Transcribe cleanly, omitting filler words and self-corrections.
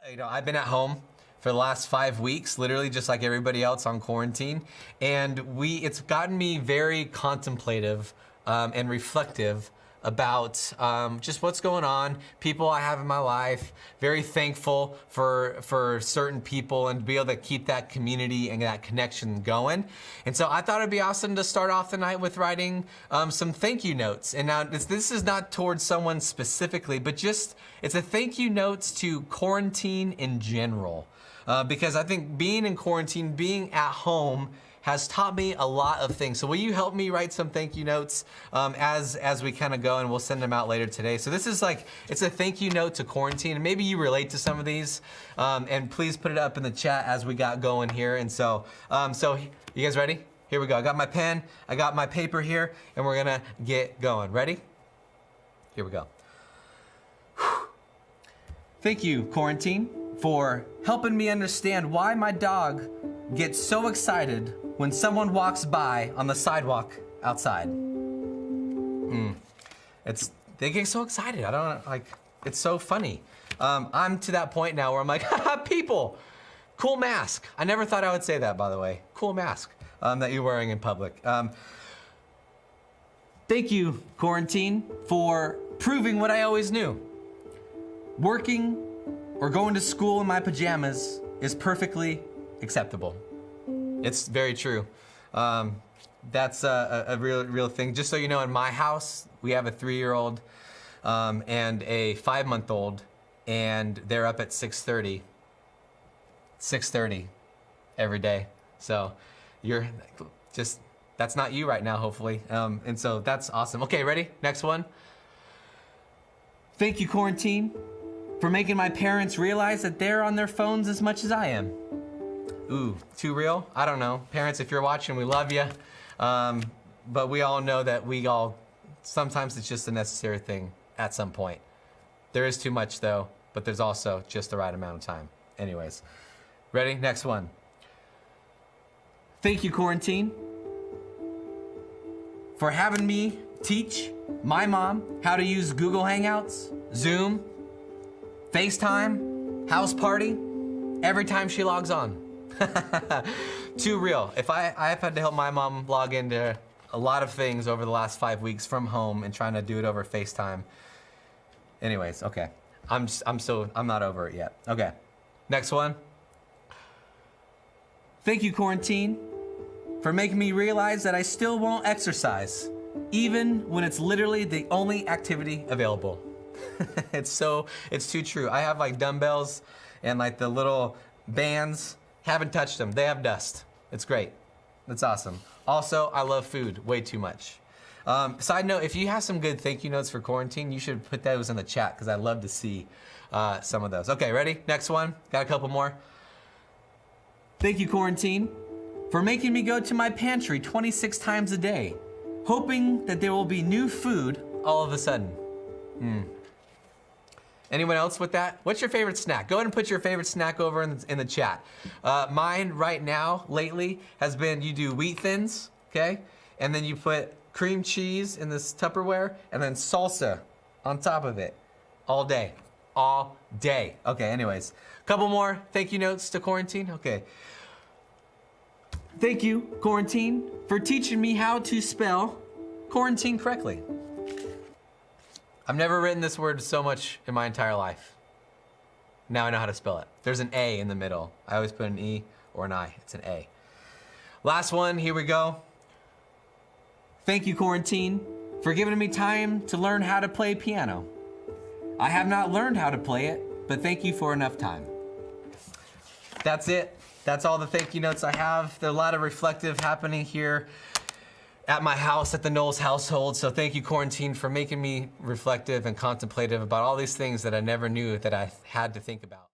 I've been at home for the last 5 weeks, literally just like everybody else on quarantine, and it's gotten me very contemplative and reflective about just what's going on, people I have in my life, very thankful for certain people and to be able to keep that community and that connection going. And so I thought it'd be awesome to start off the night with writing some thank you notes. And now this is not towards someone specifically, but just, it's a thank you notes to quarantine in general. Because I think being in quarantine, being at home, has taught me a lot of things. So will you help me write some thank you notes as we kind of go, and we'll send them out later today. So this is like, it's a thank you note to quarantine, and maybe you relate to some of these, and please put it up in the chat as we got going here. And so you guys ready? Here we go. I got my pen, I got my paper here, and we're gonna get going. Ready? Here we go. Thank you, quarantine, for helping me understand why my dog gets so excited when someone walks by on the sidewalk outside. They get so excited. I don't like, it's so funny. I'm to that point now where I'm like, haha, people, cool mask. I never thought I would say that, by the way. Cool mask that you're wearing in public. Thank you, quarantine, for proving what I always knew. Working or going to school in my pajamas is perfectly acceptable. It's very true. That's a real thing. Just so you know, in my house, we have a 3-year-old and a 5-month-old, and they're up at 6:30 every day. So you're just, that's not you right now, hopefully. And so that's awesome. Okay, ready? Next one. Thank you, quarantine, for making my parents realize that they're on their phones as much as I am. Ooh, too real? I don't know. Parents, if you're watching, we love you. But we all know that sometimes it's just a necessary thing at some point. There is too much though, but there's also just the right amount of time. Anyways, ready? Next one. Thank you, quarantine, for having me teach my mom how to use Google Hangouts, Zoom, FaceTime, House Party, every time she logs on. Too real. If I've had to help my mom log into a lot of things over the last 5 weeks from home and trying to do it over FaceTime. Anyways, okay. I'm not over it yet. Okay, next one. Thank you, quarantine, for making me realize that I still won't exercise, even when it's literally the only activity available. It's too true. I have like dumbbells and like the little bands. Haven't touched them. They have dust. It's great. That's awesome. Also, I love food way too much. Side note, if you have some good thank you notes for quarantine, you should put those in the chat because I'd love to see some of those. Okay, ready? Next one. Got a couple more. Thank you, quarantine, for making me go to my pantry 26 times a day, hoping that there will be new food all of a sudden. Anyone else with that? What's your favorite snack? Go ahead and put your favorite snack over in the chat. Mine right now, lately, has been you do wheat thins, okay? And then you put cream cheese in this Tupperware and then salsa on top of it. All day. All day. Okay, anyways. Couple more thank you notes to quarantine. Okay. Thank you, quarantine, for teaching me how to spell quarantine correctly. I've never written this word so much in my entire life. Now I know how to spell it. There's an A in the middle. I always put an E or an I. It's an A. Last one, here we go. Thank you, quarantine, for giving me time to learn how to play piano. I have not learned how to play it, but thank you for enough time. That's it. That's all the thank you notes I have. There's a lot of reflective happening here at my house, at the Knowles household. So thank you, quarantine, for making me reflective and contemplative about all these things that I never knew that I had to think about.